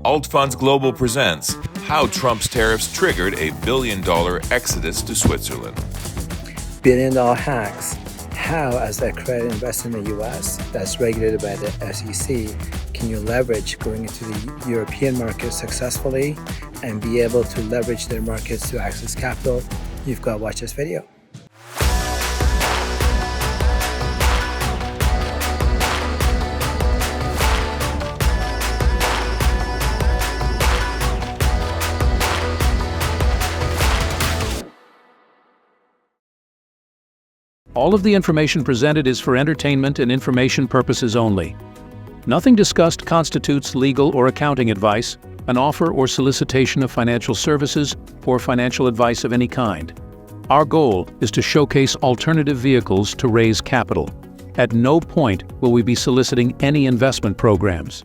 Alt Funds Global presents how Trump's tariffs triggered a billion-dollar exodus to Switzerland. Billion-dollar hacks. How, as a credit investor in the U.S. that's regulated by the SEC, can you leverage going into the European market successfully and be able to leverage their markets to access capital? You've got to watch this video. All of the information presented is for entertainment and information purposes only. Nothing discussed constitutes legal or accounting advice, an offer or solicitation of financial services, or financial advice of any kind. Our goal is to showcase alternative vehicles to raise capital. At no point will we be soliciting any investment programs.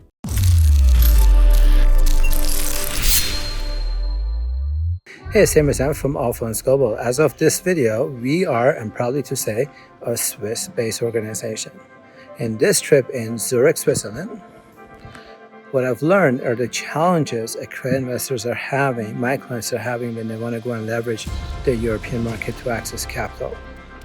Hey, Zaman from Offshore Global. As of this video, we are, I'm proud to say, a Swiss-based organization. In this trip in Zurich, Switzerland, what I've learned are the challenges credit investors are having, my clients are having when they want to go and leverage the European market to access capital.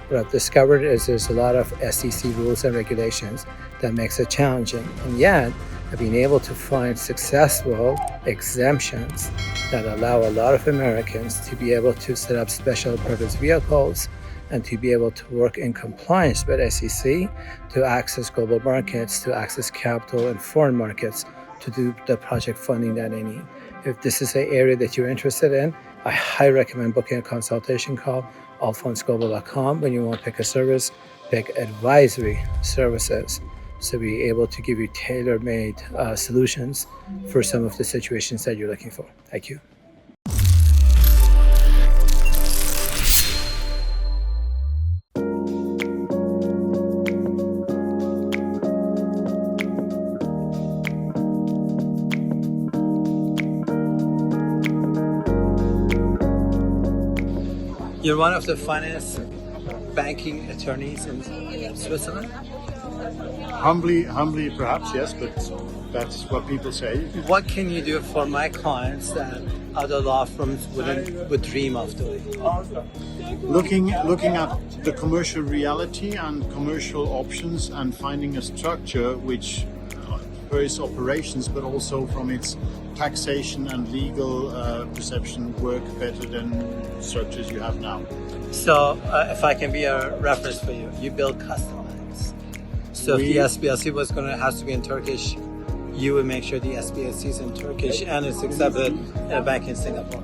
What I've discovered is there's a lot of SEC rules and regulations that makes it challenging, and yet I've been able to find successful exemptions that allow a lot of Americans to be able to set up special purpose vehicles and to be able to work in compliance with SEC to access global markets, to access capital in foreign markets, to do the project funding that they need. If this is an area that you're interested in, I highly recommend booking a consultation call, allfundsglobal.com. When you want to pick a service, pick advisory services. So be able to give you tailor-made solutions for some of the situations that you're looking for. Thank you. You're one of the finance banking attorneys in Switzerland? Humbly perhaps, yes, but that's what people say. What can you do for my clients that other law firms would dream of doing? Looking at the commercial reality and commercial options and finding a structure which for its operations but also from its taxation and legal perception work better than structures you have now. So if I can be a reference for you, you build custom lines. So if the SBLC has to be in Turkish, you would make sure the SBLC is in Turkish and it's accepted in a bank in Singapore.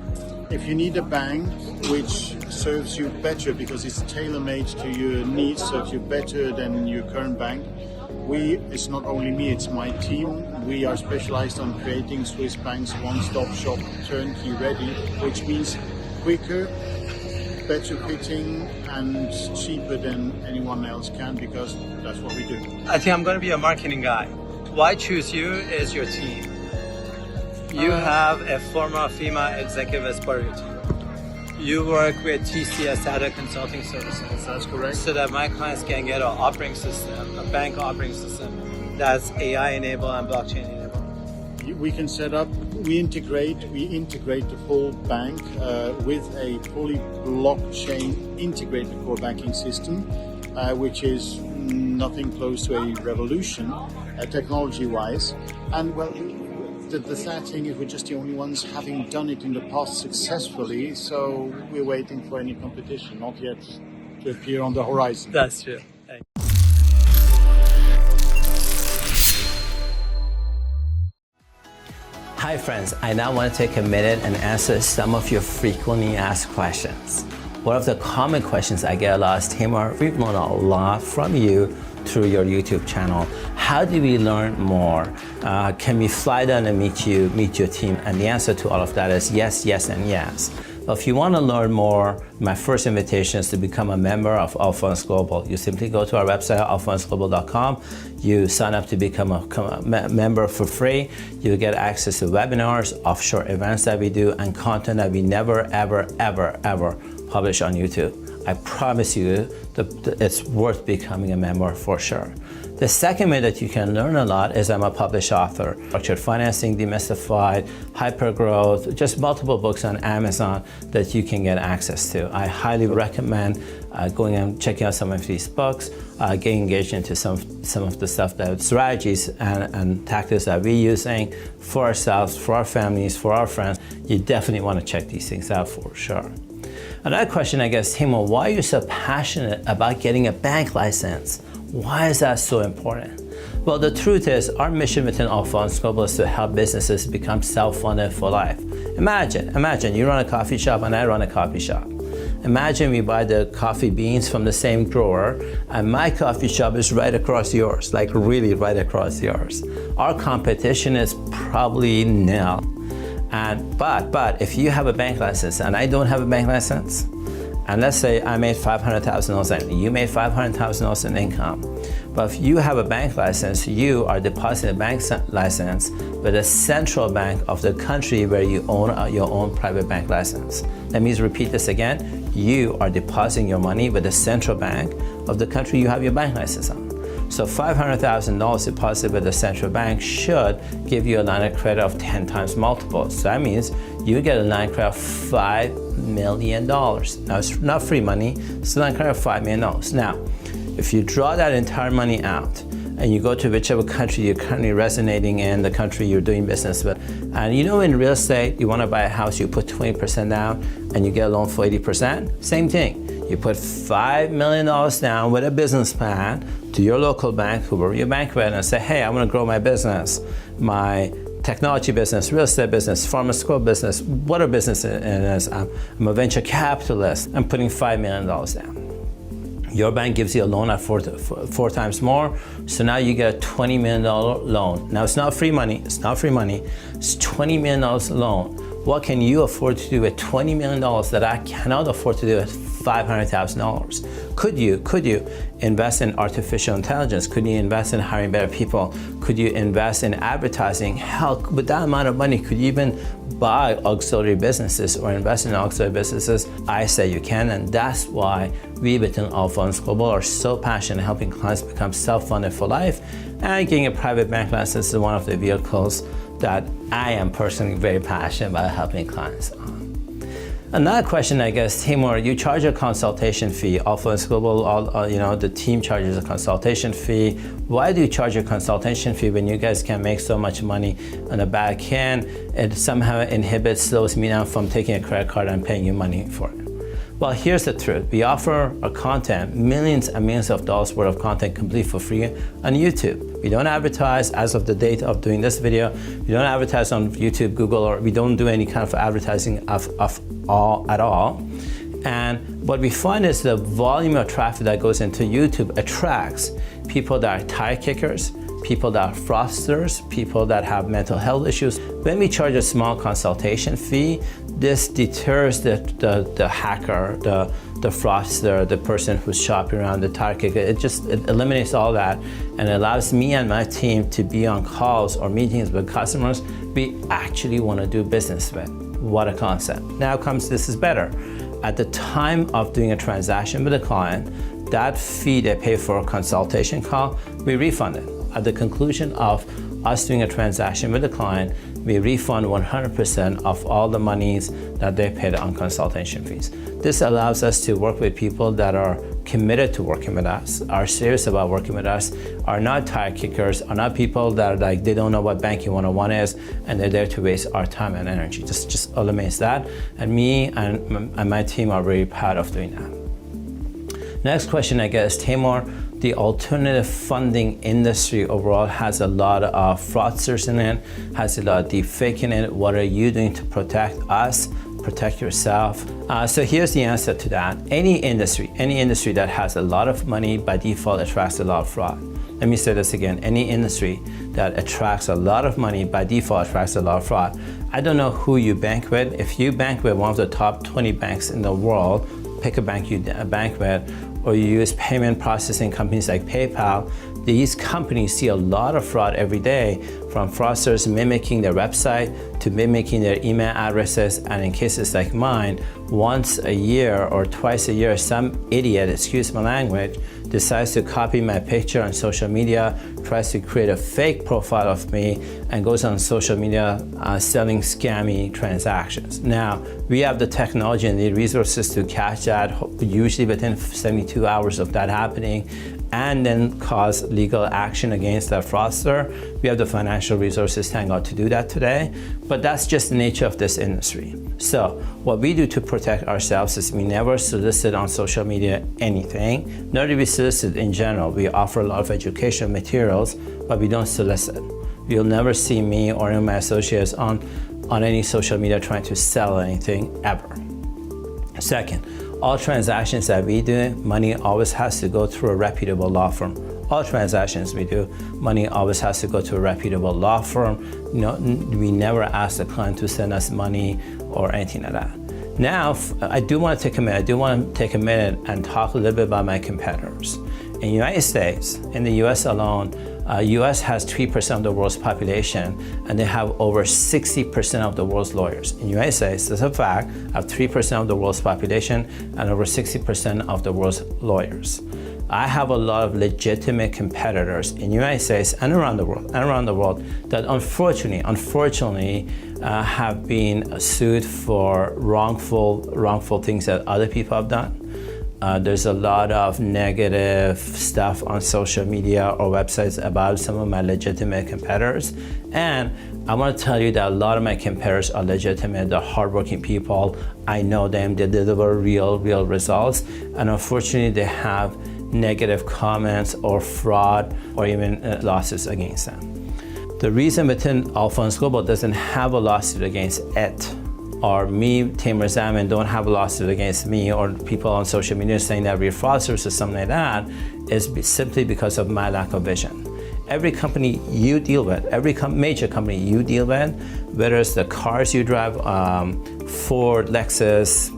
If you need a bank which serves you better because it's tailor-made to your needs, serves you better than your current bank, it's not only me, it's my team. We are specialized on creating Swiss banks one-stop shop, turnkey ready, which means quicker, better fitting and cheaper than anyone else can, because that's what we do. I think I'm going to be a marketing guy. Why choose you is your team. You have a former FEMA executive as part of your team. You work with TCS, other consulting services. That's correct. So that my clients can get an operating system, a bank operating system that's AI enabled and blockchain enabled. We can set up, we integrate the full bank with a fully blockchain integrated core banking system, which is nothing close to a revolution technology-wise. And well, the sad thing is we're just the only ones having done it in the past successfully, so we're waiting for any competition, not yet to appear on the horizon. That's true. Hi friends, I now want to take a minute and answer some of your frequently asked questions. One of the common questions I get a lot is, Taimour, we've learned a lot from you through your YouTube channel. How do we learn more? Can we fly down and meet your team? And the answer to all of that is yes, yes, and yes. If you want to learn more, my first invitation is to become a member of Offshore Global. You simply go to our website, allfundsglobal.com. You sign up to become a member for free. You get access to webinars, offshore events that we do, and content that we never, ever, ever, ever publish on YouTube. I promise you it's worth becoming a member for sure. The second way that you can learn a lot is I'm a published author. Structured Financing, Demystified, Hypergrowth, just multiple books on Amazon that you can get access to. I highly recommend going and checking out some of these books, getting engaged into some of the stuff, that strategies and tactics that we're using for ourselves, for our families, for our friends. You definitely want to check these things out for sure. Another question, I guess, Taimour, why are you so passionate about getting a bank license? Why is that so important? Well, the truth is, our mission within Offshore Global is to help businesses become self-funded for life. Imagine you run a coffee shop and I run a coffee shop. Imagine we buy the coffee beans from the same grower and my coffee shop is right across yours, like really right across yours. Our competition is probably nil. But if you have a bank license and I don't have a bank license, and let's say I made $500,000 and you made $500,000 in income, but if you have a bank license, you are depositing a bank license with a central bank of the country where you own your own private bank license. Let me repeat this again. You are depositing your money with the central bank of the country you have your bank license on. So $500,000 deposited with the central bank should give you a line of credit of 10 times multiples. So that means you get a line of credit of $5 million. Now, it's not free money, it's a line of credit of $5 million. Now, if you draw that entire money out and you go to whichever country you're currently resonating in, the country you're doing business with, and you know in real estate, you want to buy a house, you put 20% down and you get a loan for 80%, same thing. You put $5 million down with a business plan to your local bank, whoever your bank with, and say, hey, I want to grow my business, my technology business, real estate business, pharmaceutical business, whatever business it is. I'm a venture capitalist. I'm putting $5 million down. Your bank gives you a loan at four times more, so now you get a $20 million loan. Now it's not free money, it's $20 million loan. What can you afford to do with $20 million that I cannot afford to do with $500,000? Could you invest in artificial intelligence? Could you invest in hiring better people? Could you invest in advertising? Hell, with that amount of money, could you even buy auxiliary businesses or invest in auxiliary businesses? I say you can, and that's why we within Offshore Global are so passionate in helping clients become self-funded for life, and getting a private bank license is one of the vehicles that I am personally very passionate about helping clients on. Another question, I guess, Taimour, you charge a consultation fee. Offshore Global, the team charges a consultation fee. Why do you charge a consultation fee when you guys can make so much money on the back end? It somehow slows me down from taking a credit card and paying you money for it. Well, here's the truth. We offer our content, millions and millions of dollars worth of content completely for free on YouTube. We don't advertise as of the date of doing this video. We don't advertise on YouTube, Google, or we don't do any kind of advertising at all. And what we find is the volume of traffic that goes into YouTube attracts people that are tire kickers, people that are fraudsters, people that have mental health issues. When we charge a small consultation fee, this deters the hacker, the fraudster, the person who's shopping around, the tire kicker. It eliminates all that and allows me and my team to be on calls or meetings with customers we actually want to do business with. What a concept. Now comes, this is better. At the time of doing a transaction with a client, that fee they pay for a consultation call, we refund it. At the conclusion of us doing a transaction with a client, we refund 100% of all the monies that they paid on consultation fees. This allows us to work with people that are committed to working with us, are serious about working with us, are not tire kickers, are not people that are like, they don't know what banking 101 is, and they're there to waste our time and energy. Just eliminates that. And me and my team are very proud of doing that. Next question, I guess, Taimour, the alternative funding industry overall has a lot of fraudsters in it, has a lot of deep fake in it. What are you doing to protect us, protect yourself? So here's the answer to that. Any industry that has a lot of money by default attracts a lot of fraud. Let me say this again. Any industry that attracts a lot of money by default attracts a lot of fraud. I don't know who you bank with. If you bank with one of the top 20 banks in the world, pick a bank you bank with, or you use payment processing companies like PayPal, these companies see a lot of fraud every day from fraudsters mimicking their website to mimicking their email addresses, and in cases like mine, once a year or twice a year, some idiot, excuse my language, decides to copy my picture on social media, tries to create a fake profile of me, and goes on social media selling scammy transactions. Now, we have the technology and the resources to catch that, usually within 72 hours of that happening, and then cause legal action against that fraudster. We have the financial resources, thank God, to do that today, but that's just the nature of this industry. So what we do to protect ourselves is we never solicit on social media anything, nor do we solicit in general. We offer a lot of educational materials, but we don't solicit. You'll never see me or any of my associates on any social media trying to sell anything, ever. Second, all transactions that we do, money always has to go through a reputable law firm. All transactions we do, money always has to go to a reputable law firm. You know, we never ask the client to send us money or anything like that. Now, I do want to take a minute and talk a little bit about my competitors. In the United States, in the US alone, US has 3% of the world's population, and they have over 60% of the world's lawyers. In the United States, that's a fact, have 3% of the world's population and over 60% of the world's lawyers. I have a lot of legitimate competitors in the United States and around the world that unfortunately have been sued for wrongful things that other people have done. There's a lot of negative stuff on social media or websites about some of my legitimate competitors. And I want to tell you that a lot of my competitors are legitimate, they're hardworking people. I know them, they deliver real results. And unfortunately, they have negative comments or fraud or even lawsuits against them. The reason within Offshore Global doesn't have a lawsuit against it, or me, Taimour, Zaman, don't have a lawsuit against me, or people on social media saying that we're fraudsters or something like that, is simply because of my lack of vision. Every company you deal with, every major company you deal with, whether it's the cars you drive, Ford, Lexus,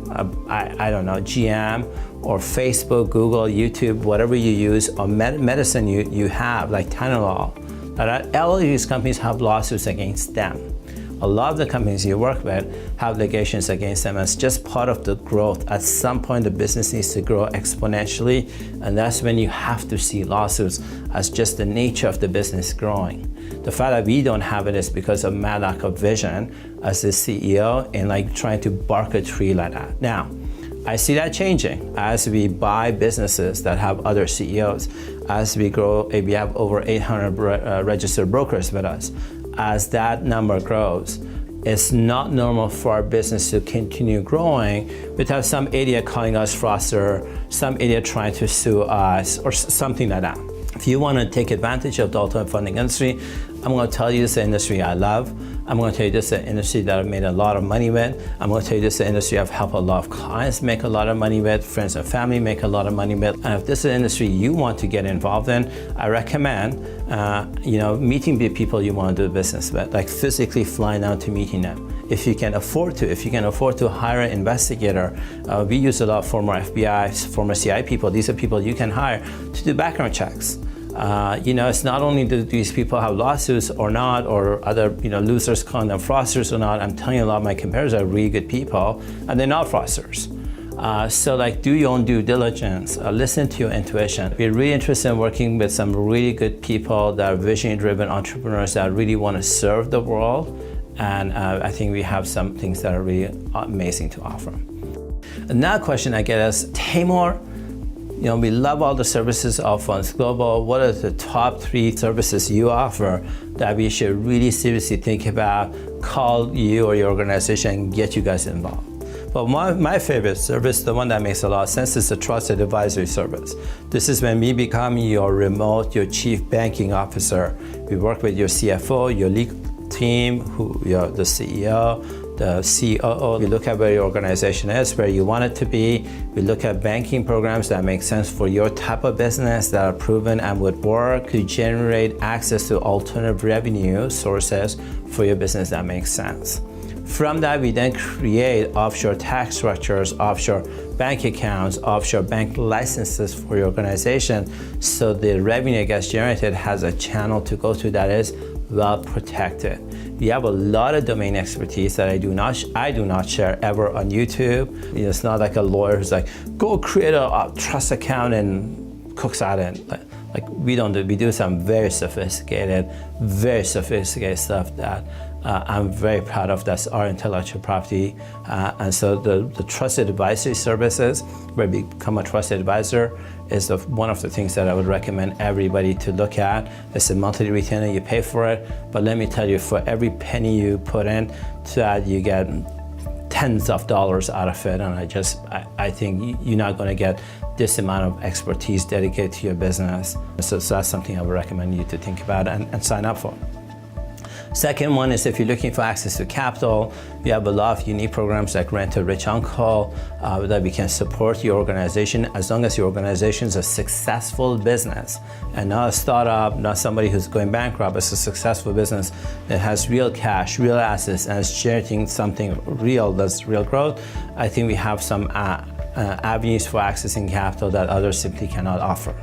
I don't know, GM, or Facebook, Google, YouTube, whatever you use, or medicine you have, like Taimour, all of these companies have lawsuits against them. A lot of the companies you work with have litigations against them as just part of the growth. At some point, the business needs to grow exponentially, and that's when you have to see lawsuits as just the nature of the business growing. The fact that we don't have it is because of my lack of vision as the CEO and like trying to bark a tree like that. Now, I see that changing as we buy businesses that have other CEOs, as we grow. We have over 800 registered brokers with us. As that number grows, it's not normal for our business to continue growing without some idiot calling us fraudster, some idiot trying to sue us, or something like that. If you want to take advantage of the alternative funding industry, I'm going to tell you this is the industry I love. I'm going to tell you this is the industry that I've made a lot of money with. I'm going to tell you this is the industry I've helped a lot of clients make a lot of money with, friends and family make a lot of money with. And if this is an industry you want to get involved in, I recommend meeting the people you want to do business with, like physically flying out to meeting them. If you can afford to hire an investigator, we use a lot of former FBI, former CIA people. These are people you can hire to do background checks. It's not only do these people have lawsuits or not, or other losers calling them fraudsters or not. I'm telling you, a lot of my competitors are really good people, and they're not fraudsters. So do your own due diligence, listen to your intuition. We're really interested in working with some really good people that are vision-driven entrepreneurs that really want to serve the world, and I think we have some things that are really amazing to offer. Another question I get is, Taimour, we love all the services of Offshore Global. What are the top 3 services you offer that we should really seriously think about, call you or your organization and get you guys involved? But my favorite service, the one that makes a lot of sense, is the trusted advisory service. This is when we become your chief banking officer. We work with your CFO, your legal team, the CEO, the COO. We look at where your organization is, where you want it to be. We look at banking programs that make sense for your type of business, that are proven and would work to generate access to alternative revenue sources for your business that makes sense. From that, we then create offshore tax structures, offshore bank accounts, offshore bank licenses for your organization, so the revenue that gets generated has a channel to go to that is well protected. We have a lot of domain expertise that I do not share ever on YouTube. You know, it's not like a lawyer who's like, go create a trust account and cooks at it. Like we don't do. We do some very sophisticated stuff that I'm very proud of. That's our intellectual property. And so the trusted advisory services, where we become a trusted advisor, is one of the things that I would recommend everybody to look at. It's a monthly retainer, you pay for it, but let me tell you, for every penny you put in to that, you get tens of dollars out of it. And I think you're not gonna get this amount of expertise dedicated to your business. So that's something I would recommend you to think about and sign up for. Second one is if you're looking for access to capital, we have a lot of unique programs like Rent a Rich Uncle that we can support your organization as long as your organization is a successful business and not a startup, not somebody who's going bankrupt. It's a successful business that has real cash, real assets, and is generating something real, that's real growth. I think we have some avenues for accessing capital that others simply cannot offer.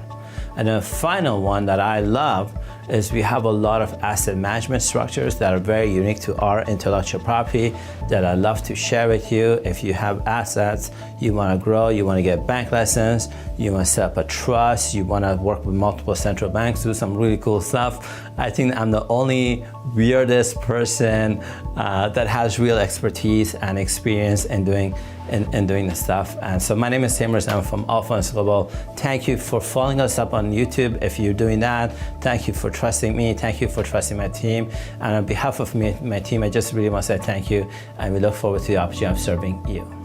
And the final one that I love is we have a lot of asset management structures that are very unique to our intellectual property that I love to share with you. If you have assets, you want to grow, you want to get bank license, you want to set up a trust, you want to work with multiple central banks, do some really cool stuff. I think I'm the only weirdest person that has real expertise and experience in doing this stuff. And so my name is Taimour. I'm from Offshore Global. Thank you for following us up on YouTube. If you're doing that, thank you for trusting me. Thank you for trusting my team. And on behalf of my team, I just really want to say thank you. And we look forward to the opportunity of serving you.